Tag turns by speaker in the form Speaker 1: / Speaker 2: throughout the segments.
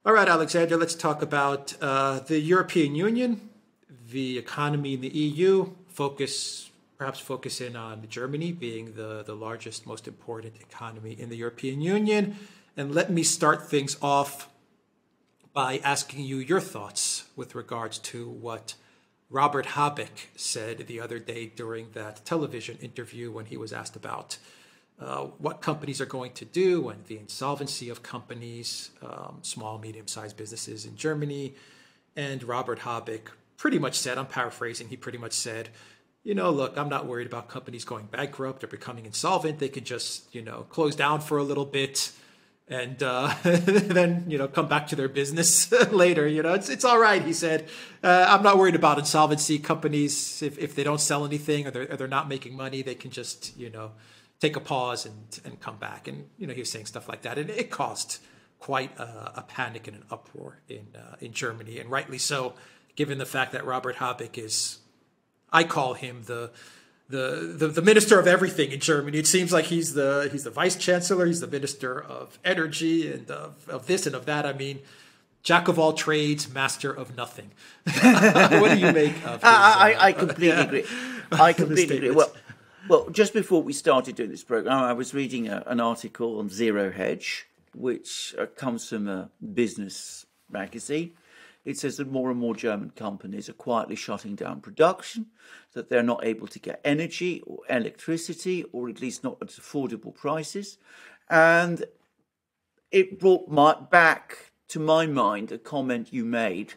Speaker 1: All right, Alexander, let's talk about the European Union, the economy in the EU, perhaps focus in on Germany being the largest, most important economy in the European Union. And let me start things off by asking you your thoughts with regards to what Robert Habeck said the other day during that television interview when he was asked about what companies are going to do and the insolvency of companies, small, medium-sized businesses in Germany. And Robert Habeck pretty much said, I'm paraphrasing, he pretty much said, look, I'm not worried about companies going bankrupt or becoming insolvent. They could just, close down for a little bit and then, come back to their business later. It's all right, he said. I'm not worried about insolvency. Companies, if they don't sell anything or they're not making money, they can just, take a pause and come back. And, he was saying stuff like that. And it caused quite a panic and an uproar in Germany, and rightly so, given the fact that Robert Habeck is, I call him the minister of everything in Germany. It seems like he's the vice chancellor, he's the minister of energy and of this and of that. I mean, jack of all trades, master of nothing. What do you make of his,
Speaker 2: I completely agree. I completely agree. Well, just before we started doing this program, I was reading an article on Zero Hedge, which comes from a business magazine. It says that more and more German companies are quietly shutting down production, that they're not able to get energy or electricity, or at least not at affordable prices. And it brought back to my mind a comment you made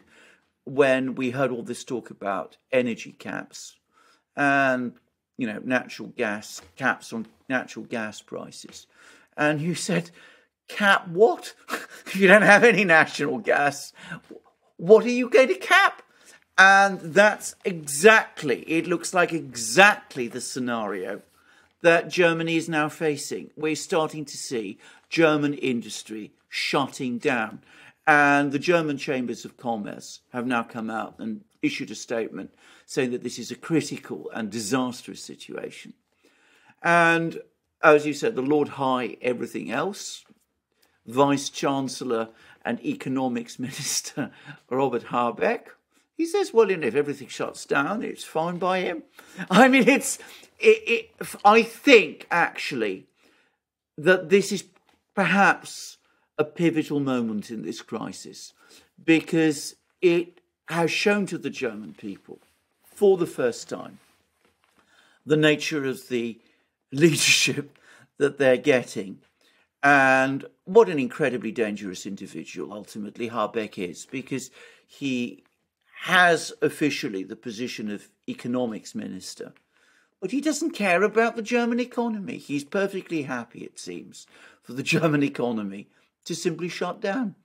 Speaker 2: when we heard all this talk about energy caps and, natural gas, caps on natural gas prices. And you said, cap what? You don't have any natural gas. What are you going to cap? And that's it looks like exactly the scenario that Germany is now facing. We're starting to see German industry shutting down. And the German chambers of commerce have now come out and issued a statement saying that this is a critical and disastrous situation. And as you said, the Lord High, everything else, Vice Chancellor and Economics Minister Robert Habeck, he says, well, if everything shuts down, it's fine by him. I mean, I think, actually, that this is perhaps a pivotal moment in this crisis, because it has shown to the German people, for the first time, the nature of the leadership that they're getting. And what an incredibly dangerous individual, ultimately, Habeck is, because he has officially the position of economics minister, but he doesn't care about the German economy. He's perfectly happy, it seems, for the German economy to simply shut down.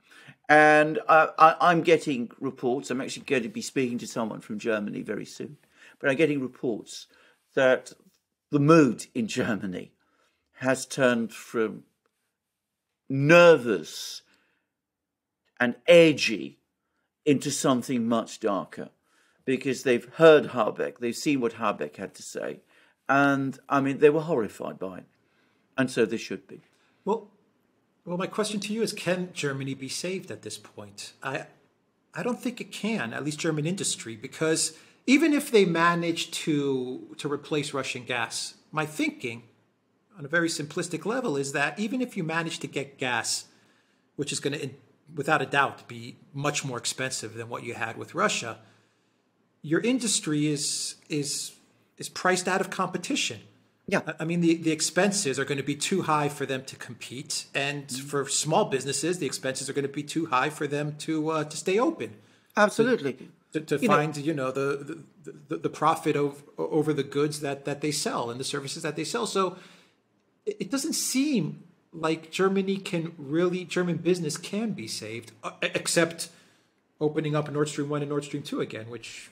Speaker 2: And I'm getting reports, I'm actually going to be speaking to someone from Germany very soon, but I'm getting reports that the mood in Germany has turned from nervous and edgy into something much darker, because they've heard Habeck, they've seen what Habeck had to say, and I mean, they were horrified by it, and so they should be.
Speaker 1: Well, my question to you is, can Germany be saved at this point? I don't think it can, at least German industry, because even if they manage to replace Russian gas, my thinking on a very simplistic level is that even if you manage to get gas, which is going to, without a doubt, be much more expensive than what you had with Russia, your industry is priced out of competition.
Speaker 2: Yeah,
Speaker 1: I mean, the expenses are going to be too high for them to compete, and for small businesses, the expenses are going to be too high for them to stay open.
Speaker 2: Absolutely.
Speaker 1: To find the profit over the goods that they sell and the services that they sell. So it doesn't seem like German business can be saved, except opening up Nord Stream 1 and Nord Stream 2 again, which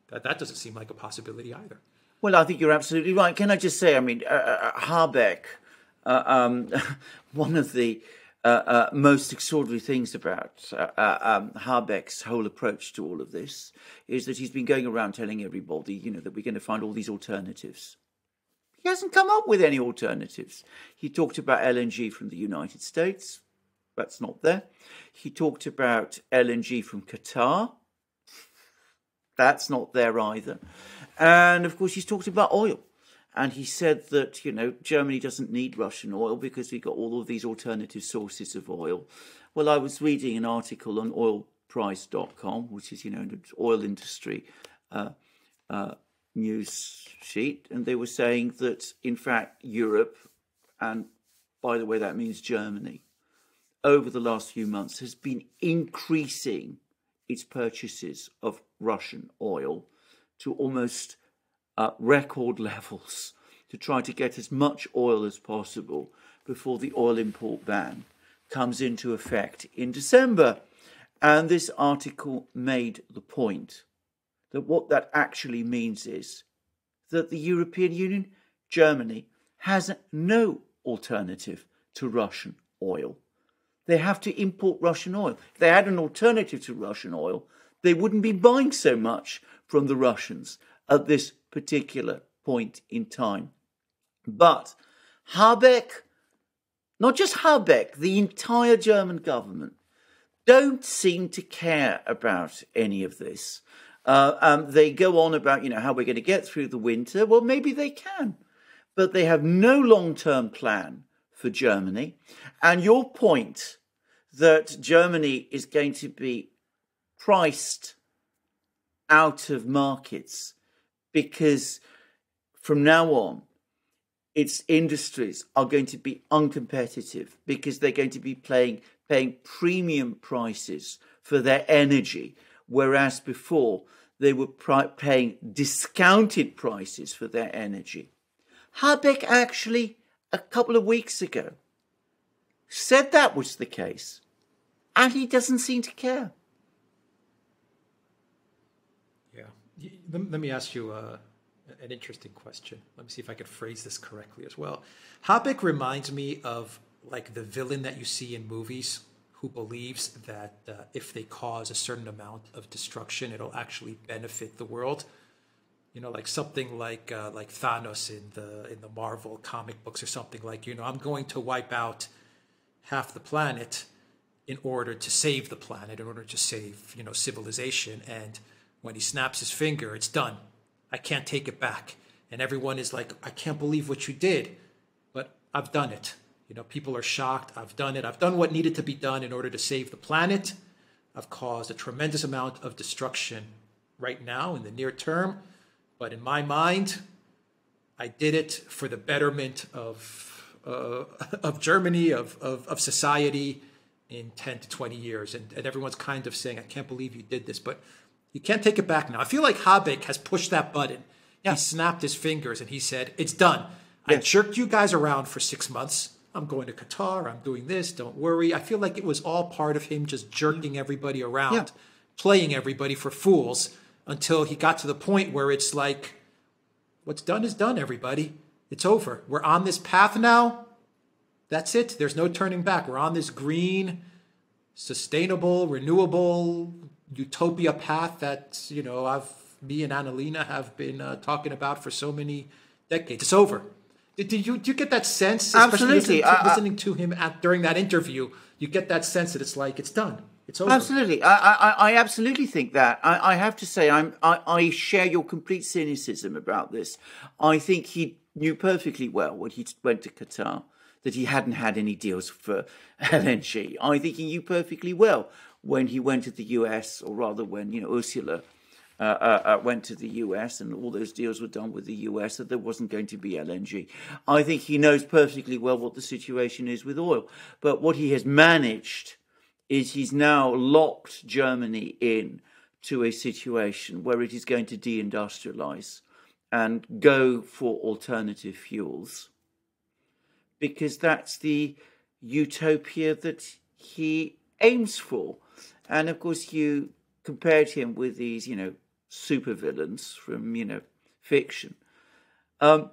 Speaker 1: that doesn't seem like a possibility either.
Speaker 2: Well, I think you're absolutely right. Can I just say, I mean, Habeck, one of the most extraordinary things about Habeck's whole approach to all of this is that he's been going around telling everybody, that we're going to find all these alternatives. He hasn't come up with any alternatives. He talked about LNG from the United States. That's not there. He talked about LNG from Qatar. That's not there either. And, of course, he's talked about oil. And he said that, Germany doesn't need Russian oil because we've got all of these alternative sources of oil. Well, I was reading an article on oilprice.com, which is, an oil industry news sheet. And they were saying that, in fact, Europe, and by the way, that means Germany, over the last few months has been increasing its purchases of Russian oil to almost record levels to try to get as much oil as possible before the oil import ban comes into effect in December. And this article made the point that what that actually means is that the European Union, Germany, has no alternative to Russian oil. They have to import Russian oil. If they had an alternative to Russian oil, they wouldn't be buying so much from the Russians at this particular point in time. But Habeck, not just Habeck, the entire German government, don't seem to care about any of this. They go on about, how we're going to get through the winter. Well, maybe they can. But they have no long-term plan for Germany. And your point that Germany is going to be priced out of markets because from now on, its industries are going to be uncompetitive because they're going to be paying premium prices for their energy, whereas before they were paying discounted prices for their energy. Habeck actually, a couple of weeks ago, said that was the case, and he doesn't seem to care.
Speaker 1: Yeah. Let me ask you an interesting question. Let me see if I could phrase this correctly as well. Habeck reminds me of like the villain that you see in movies who believes that if they cause a certain amount of destruction, it'll actually benefit the world. Like something like Thanos in the Marvel comic books or something like, I'm going to wipe out half the planet in order to save the planet, in order to save, civilization. And when he snaps his finger, it's done. I can't take it back. And everyone is like, I can't believe what you did, but I've done it. People are shocked. I've done it. I've done what needed to be done in order to save the planet. I've caused a tremendous amount of destruction right now in the near term. But in my mind, I did it for the betterment of Germany, of society in 10 to 20 years. And everyone's kind of saying, I can't believe you did this, but you can't take it back now. I feel like Habeck has pushed that button. Yeah. He snapped his fingers and he said, it's done. Yeah. I jerked you guys around for 6 months. I'm going to Qatar. I'm doing this. Don't worry. I feel like it was all part of him just jerking everybody around, playing everybody for fools until he got to the point where it's like, what's done is done, everybody. It's over. We're on this path now. That's it. There's no turning back. We're on this green, sustainable, renewable utopia path that, me and Annalena have been talking about for so many decades. It's over. Do you get that sense?
Speaker 2: Absolutely.
Speaker 1: Listening to him during that interview, you get that sense that it's like, it's done. It's over.
Speaker 2: Absolutely. I absolutely think that. I have to say, I share your complete cynicism about this. I think he knew perfectly well when he went to Qatar that he hadn't had any deals for LNG. I think he knew perfectly well when he went to the US, or rather when, Ursula went to the US and all those deals were done with the US, that there wasn't going to be LNG. I think he knows perfectly well what the situation is with oil. But what he has managed is he's now locked Germany in to a situation where it is going to deindustrialize and go for alternative fuels, because that's the utopia that he aims for. And of course, you compared him with these, supervillains from, fiction. I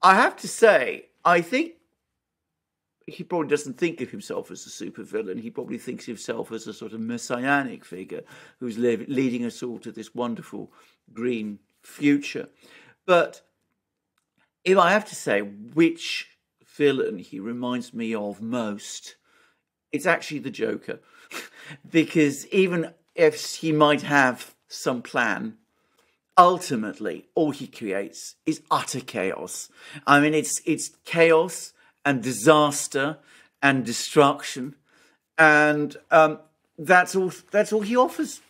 Speaker 2: have to say, I think he probably doesn't think of himself as a supervillain. He probably thinks of himself as a sort of messianic figure who's leading us all to this wonderful green future. But if I have to say which villain he reminds me of most, it's actually the Joker. Because even if he might have some plan, ultimately all he creates is utter chaos. I mean, it's chaos and disaster and destruction, and that's all he offers.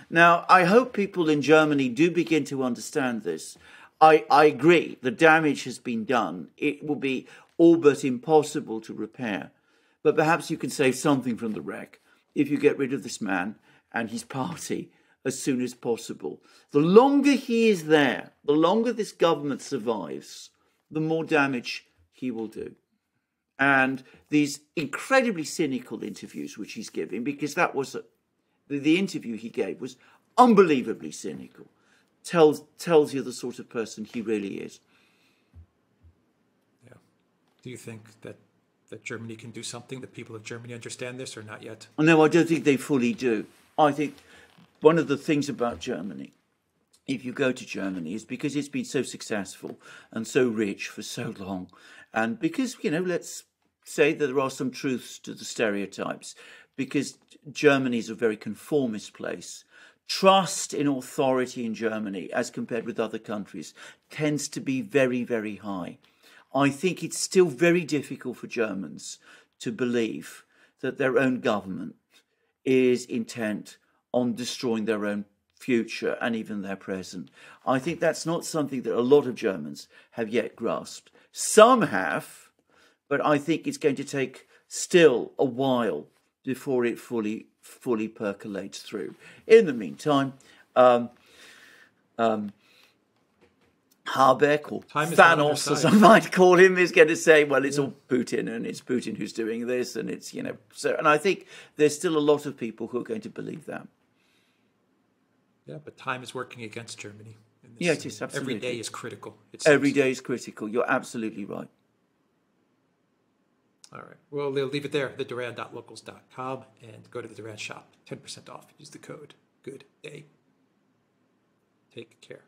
Speaker 2: Now, I hope people in Germany do begin to understand this. I agree, the damage has been done. It will be all but impossible to repair. But perhaps you can save something from the wreck if you get rid of this man and his party as soon as possible. The longer he is there, the longer this government survives, the more damage he will do. And these incredibly cynical interviews which he's giving, because that was the interview he gave was unbelievably cynical, tells you the sort of person he really is.
Speaker 1: Yeah. Do you think that Germany can do something? That people of Germany understand this, or not yet?
Speaker 2: No, I don't think they fully do. I think one of the things about Germany, if you go to Germany, is because it's been so successful and so rich for so long. And because, let's say that there are some truths to the stereotypes, because Germany is a very conformist place. Trust in authority in Germany, as compared with other countries, tends to be very, very high. I think it's still very difficult for Germans to believe that their own government is intent on destroying their own future and even their present. I think that's not something that a lot of Germans have yet grasped. Some have, but I think it's going to take still a while before it fully percolates through. In the meantime, Habeck, or Thanos, as I might call him, is going to say, well, it's all Putin, and it's Putin who's doing this, and it's, so, and I think there's still a lot of people who are going to believe that.
Speaker 1: Yeah, but time is working against Germany.
Speaker 2: Yeah, it is, absolutely.
Speaker 1: Every day is critical.
Speaker 2: Every day is critical. You're absolutely right.
Speaker 1: All right. Well, they'll leave it there, the Duran.locals.com, and go to the Duran shop. 10% off. Use the code GOOD DAY. Take care.